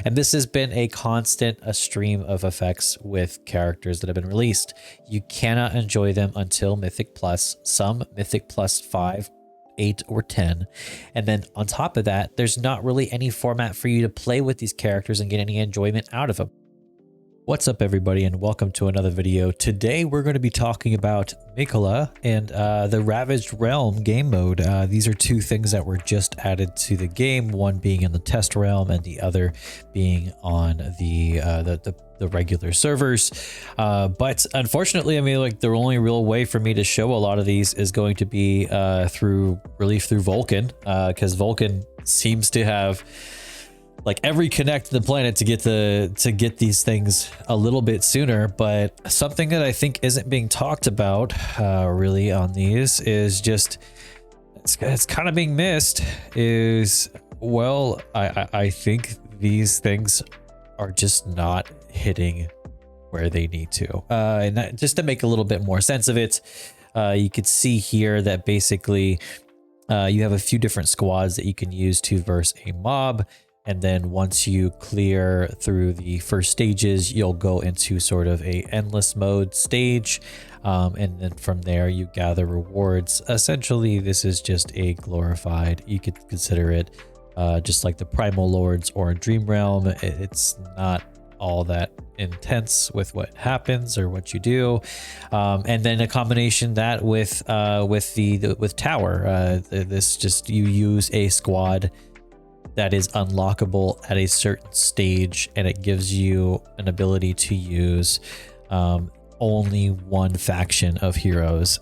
And this has been a constant stream of effects with characters that have been released. You cannot enjoy them until Mythic Plus, some Mythic Plus 5, 8, or 10. And then on top of that, there's not really any format for you to play with these characters and get any enjoyment out of them. What's up, everybody, and welcome to another video. Today we're going to be talking about Mikola and the Ravaged Realm game mode. These are two things that were just added to the game, one being in the test realm and the other being on the regular servers. But unfortunately, I mean, like, the only real way for me to show a lot of these is going to be through Vulkan, because Vulkan seems to have like every connect to the planet to get these things a little bit sooner. But something that I think isn't being talked about really on these is just it's kind of being missed is, well, I think these things are just not hitting where they need to, and that, just to make a little bit more sense of it, you could see here that basically you have a few different squads that you can use to verse a mob. And then once you clear through the first stages, you'll go into sort of a endless mode stage. And then from there, you gather rewards. Essentially, this is just a glorified, you could consider it just like the Primal Lords or Dream Realm. It's not all that intense with what happens or what you do. And then a combination that with Tower. This just, you use a squad that is unlockable at a certain stage, and it gives you an ability to use only one faction of heroes.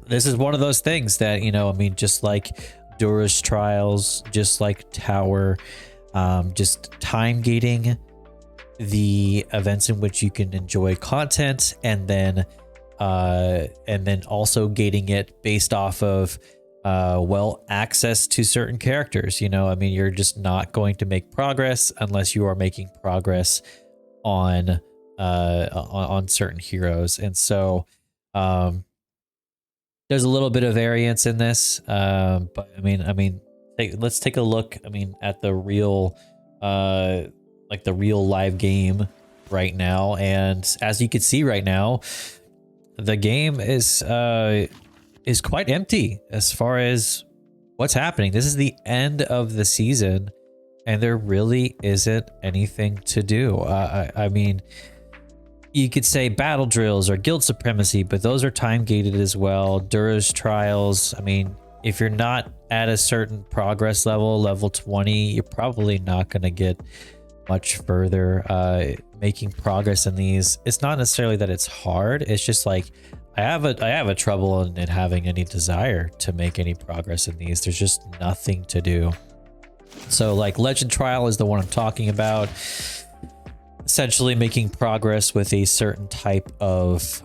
This is one of those things that, you know, I mean, just like Dura's Trials, just like Tower, just time gating the events in which you can enjoy content, and then also gating it based off of well, access to certain characters. You know, I mean, you're just not going to make progress unless you are making progress on certain heroes. And so there's a little bit of variance in this, but I mean, let's take a look, I mean, at the real like the real live game right now. And as you can see right now, the game is quite empty as far as what's happening. This is the end of the season, and there really isn't anything to do. I mean, you could say battle drills or guild supremacy, but those are time gated as well. Dura's Trials, I mean, if you're not at a certain progress level 20, you're probably not going to get much further making progress in these. It's not necessarily that it's hard, it's just like I have a trouble in having any desire to make any progress in these. There's just nothing to do. So like Legend Trial is the one I'm talking about. Essentially making progress with a certain type of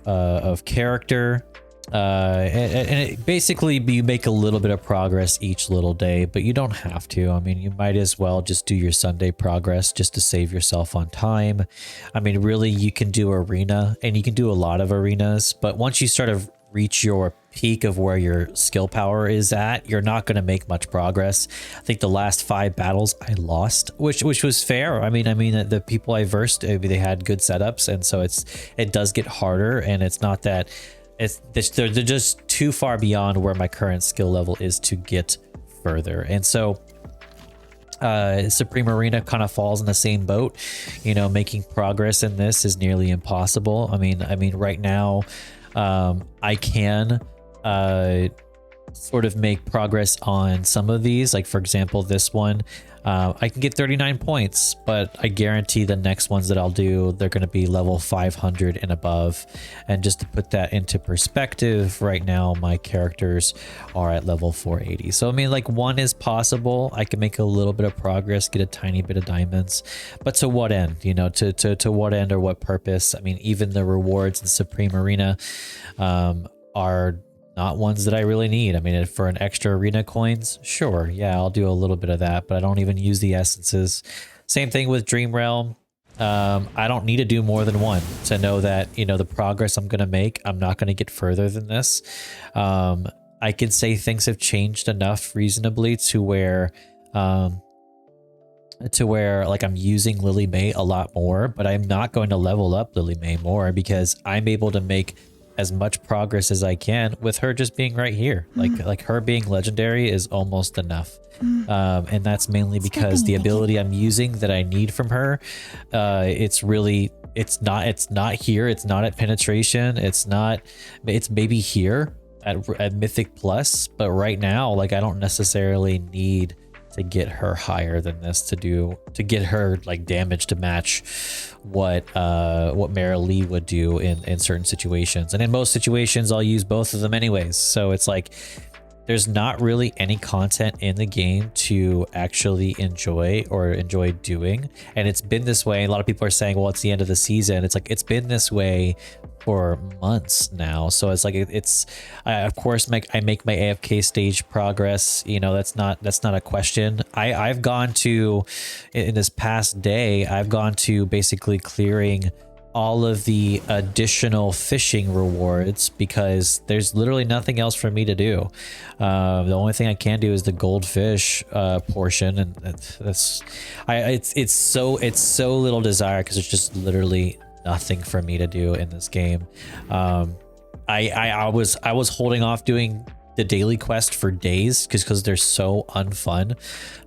character. And it basically, you make a little bit of progress each little day, but you don't have to. I mean, you might as well just do your Sunday progress just to save yourself on time. I mean, really, you can do arena, and you can do a lot of arenas, but once you sort of reach your peak of where your skill power is at, you're not going to make much progress. I think the last 5 battles I lost, which was fair. I mean the people I versed, they had good setups, and so it does get harder, and it's not that they're just too far beyond where my current skill level is to get further. And so Supreme Arena kind of falls in the same boat. You know, making progress in this is nearly impossible. I mean right now I can sort of make progress on some of these, like for example this one. I can get 39 points, but I guarantee the next ones that I'll do, they're going to be level 500 and above. And just to put that into perspective, right now my characters are at level 480. So I mean, like, one is possible. I can make a little bit of progress, get a tiny bit of diamonds, but to what end? You know, to what end or what purpose? I mean, even the rewards in Supreme Arena are not ones that I really need. I mean, for an extra arena coins, sure, yeah, I'll do a little bit of that, but I don't even use the essences. Same thing with Dream Realm. I don't need to do more than one to know that, you know, the progress I'm going to make, I'm not going to get further than this. I can say things have changed enough reasonably to where to where like I'm using Lily May a lot more, but I'm not going to level up Lily May more because I'm able to make as much progress as I can with her just being right here. Like her being legendary is almost enough. And that's mainly because the ability I'm using that I need from her, it's not here. It's not at penetration. It's maybe here at Mythic Plus, but right now, like I don't necessarily need to get her higher than this to get her like damage to match what Mara Lee would do in certain situations. And in most situations I'll use both of them anyways. So it's like there's not really any content in the game to actually enjoy doing. And it's been this way. A lot of people are saying, well, it's the end of the season. It's like it's been this way for months now. So it's like I of course I make my AFK stage progress. You know, that's not a question. I've gone to, in this past day, I've gone to basically clearing all of the additional fishing rewards because there's literally nothing else for me to do. The only thing I can do is the goldfish portion, and it's so little desire because it's just literally nothing for me to do in this game. I was holding off doing the daily quest for days because they're so unfun,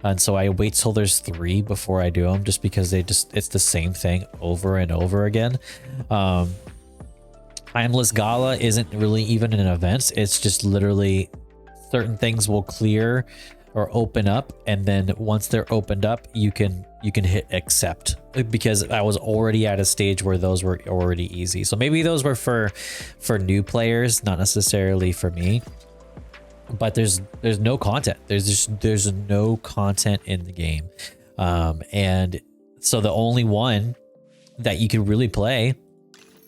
and so I wait till there's 3 before I do them, just because it's the same thing over and over again. Timeless Gala isn't really even an event. It's just literally certain things will clear or open up, and then once they're opened up, you can hit accept, because I was already at a stage where those were already easy. So maybe those were for new players, not necessarily for me. But there's no content. There's no content in the game, and so the only one that you can really play,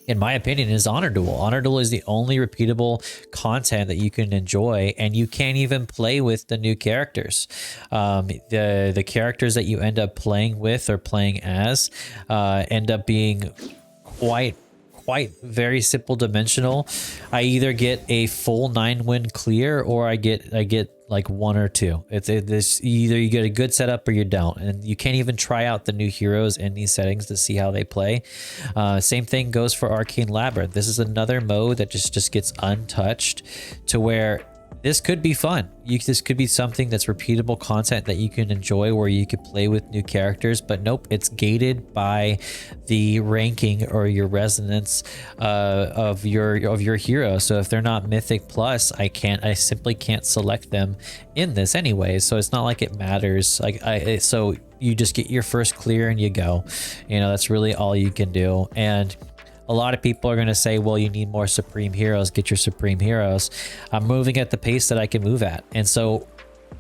in my opinion, is Honor Duel. Honor Duel is the only repeatable content that you can enjoy, and you can't even play with the new characters. The characters that you end up playing with or playing as end up being quite very simple dimensional. I either get a full 9-win clear, or I get like 1 or 2. It's either you get a good setup or you don't, and you can't even try out the new heroes in these settings to see how they play. Same thing goes for Arcane Labyrinth. This is another mode that just gets untouched, to where this could be fun. This could be something that's repeatable content that you can enjoy, where you could play with new characters, but nope, it's gated by the ranking or your resonance of your hero. So if they're not Mythic Plus, I simply can't select them in this anyway. So it's not like it matters. So you just get your first clear and you go. You know, that's really all you can do. And a lot of people are going to say, well, you need more Supreme Heroes. Get your Supreme Heroes. I'm moving at the pace that I can move at. And so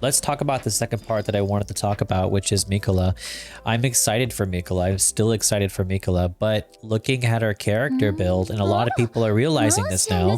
let's talk about the second part that I wanted to talk about, which is Mikola. I'm excited for Mikola. I'm still excited for Mikola, but looking at her character build, and a lot of people are realizing this now,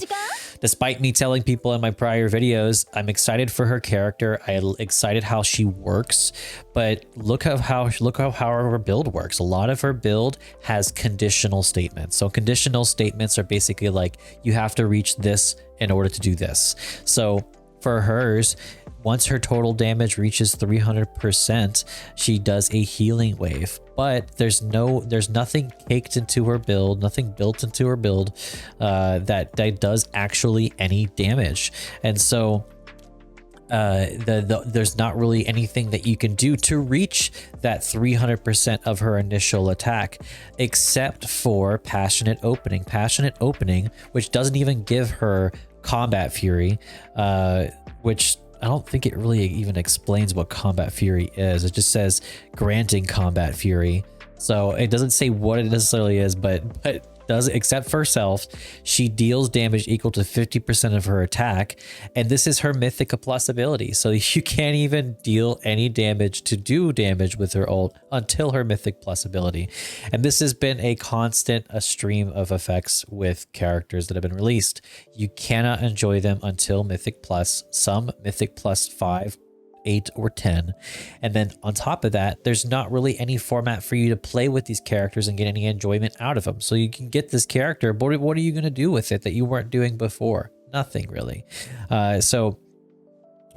despite me telling people in my prior videos, I'm excited for her character. I'm excited how she works, but look how her build works. A lot of her build has conditional statements. So conditional statements are basically like, you have to reach this in order to do this. So for hers, once her total damage reaches 300%, she does a healing wave. But there's nothing caked into her build, nothing built into her build that does actually any damage. And so there's not really anything that you can do to reach that 300% of her initial attack, except for Passionate Opening. Passionate Opening, which doesn't even give her Combat Fury, which I don't think it really even explains what Combat Fury is. It just says granting Combat Fury. So it doesn't say what it necessarily is, but does, except for herself, she deals damage equal to 50% of her attack. And this is her Mythica Plus ability. So you can't even deal any damage to do damage with her ult until her Mythic Plus ability. And this has been a stream of effects with characters that have been released. You cannot enjoy them until Mythic Plus, some Mythic Plus 5, 8, or 10. And then on top of that, there's not really any format for you to play with these characters and get any enjoyment out of them. So you can get this character, but what are you going to do with it that you weren't doing before? Nothing really. So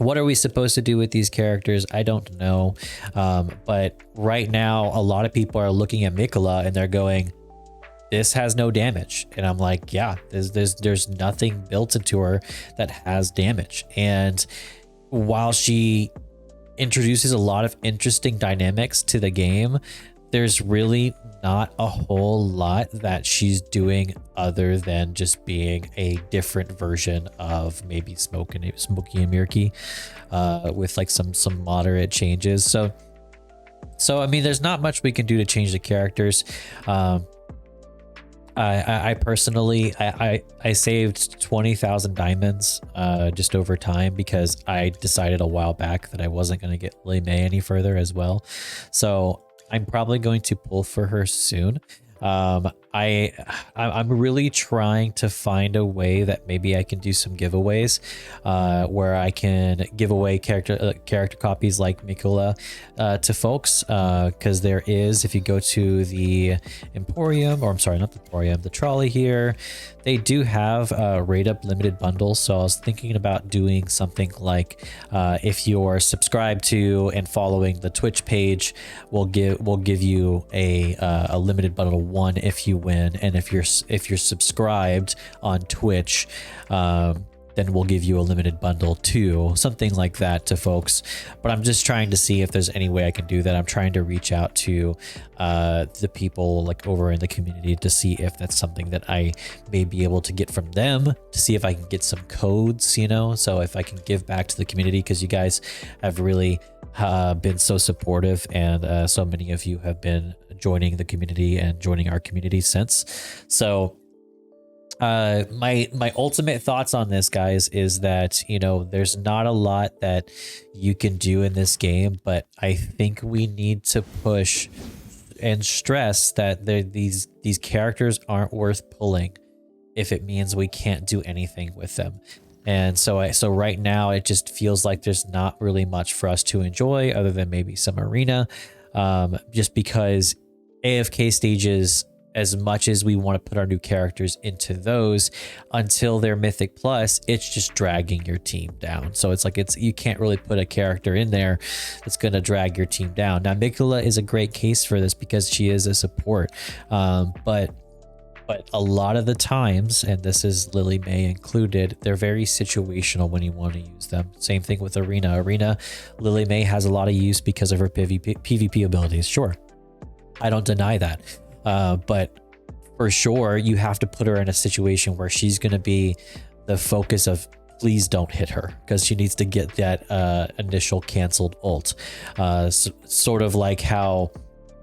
What are we supposed to do with these characters? I don't know. But right now, a lot of people are looking at Mikola and they're going, this has no damage. And I'm like, yeah, there's nothing built into her that has damage. And while she introduces a lot of interesting dynamics to the game, there's really not a whole lot that she's doing other than just being a different version of maybe Smokey and Mirky, with like some moderate changes. So I mean, there's not much we can do to change the characters. I personally, I saved 20,000 diamonds just over time because I decided a while back that I wasn't going to get Lily May any further as well. So I'm probably going to pull for her soon. I'm really trying to find a way that maybe I can do some giveaways, where I can give away character copies like Mikola to folks, because there is, if you go to the Emporium, or I'm sorry, not the Emporium, the trolley here, they do have rate up limited bundles. So I was thinking about doing something like, if you're subscribed to and following the Twitch page, we'll give you a limited bundle 1 if you win, and if you're subscribed on Twitch, then we'll give you a limited bundle 2, something like that to folks. But I'm just trying to see if there's any way I can do that. I'm trying to reach out to the people like over in the community to see if that's something that I may be able to get from them, to see if I can get some codes, you know, so if I can give back to the community, because you guys have really been so supportive, and so many of you have been joining the community and joining our community since. So my ultimate thoughts on this, guys, is that, you know, there's not a lot that you can do in this game, but I think we need to push and stress that these characters aren't worth pulling if it means we can't do anything with them. And so right now it just feels like there's not really much for us to enjoy other than maybe some arena, just because AFK stages, as much as we want to put our new characters into those, until they're Mythic Plus, it's just dragging your team down. So it's like, you can't really put a character in there that's going to drag your team down. Now, Mikola is a great case for this because she is a support, but a lot of the times, and this is Lily May included, they're very situational when you want to use them. Same thing with Arena. Lily May has a lot of use because of her PvP abilities. Sure, I don't deny that. But for sure, you have to put her in a situation where she's going to be the focus of, please don't hit her, because she needs to get that initial canceled ult. Sort of like how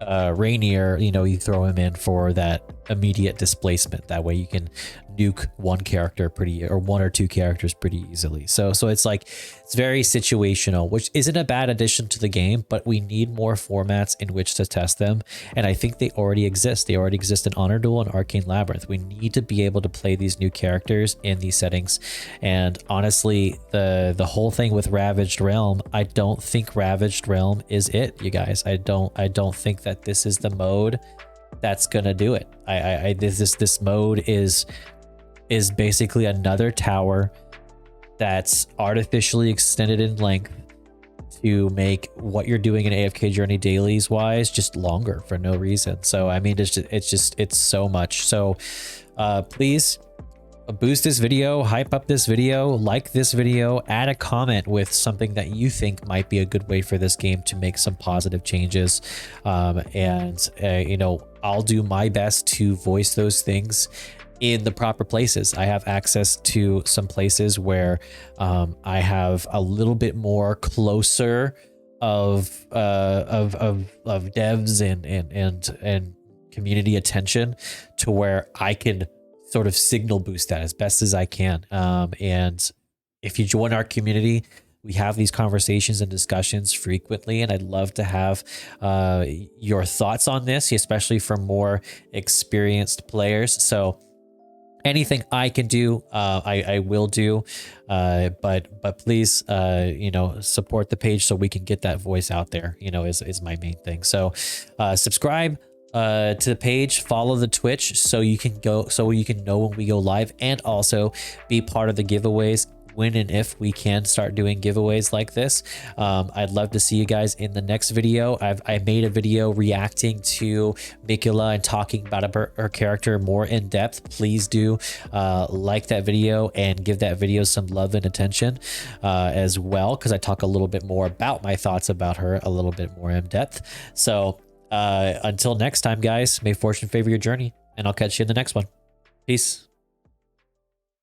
Rainier, you know, you throw him in for that immediate displacement. That way you can nuke one character one or two characters pretty easily. So it's like, it's very situational, which isn't a bad addition to the game, but we need more formats in which to test them. And I think they already exist. They already exist in Honor Duel and Arcane Labyrinth. We need to be able to play these new characters in these settings. And honestly, the whole thing with Ravaged Realm, I don't think Ravaged Realm is it, you guys. I don't think that this is the mode that's gonna do it. This mode is basically another tower that's artificially extended in length to make what you're doing in AFK Journey dailies wise just longer for no reason. So I mean, it's so much. So please boost this video, hype up this video, like this video, add a comment with something that you think might be a good way for this game to make some positive changes. You know, I'll do my best to voice those things in the proper places. I have access to some places where I have a little bit more closer of devs and community attention to where I can sort of signal boost that as best as I can. And if you join our community, we have these conversations and discussions frequently, and I'd love to have your thoughts on this, especially from more experienced players. So anything I can do, I will do, but please, you know, support the page so we can get that voice out there, you know, is my main thing. So subscribe to the page, follow the Twitch so you can know when we go live, and also be part of the giveaways. when and if we can start doing giveaways like this. I'd love to see you guys in the next video. I made a video reacting to Mikola and talking about her character more in depth. Please do like that video and give that video some love and attention as well, because I talk a little bit more about my thoughts about her a little bit more in depth. So until next time, guys, may fortune favor your journey, and I'll catch you in the next one. Peace.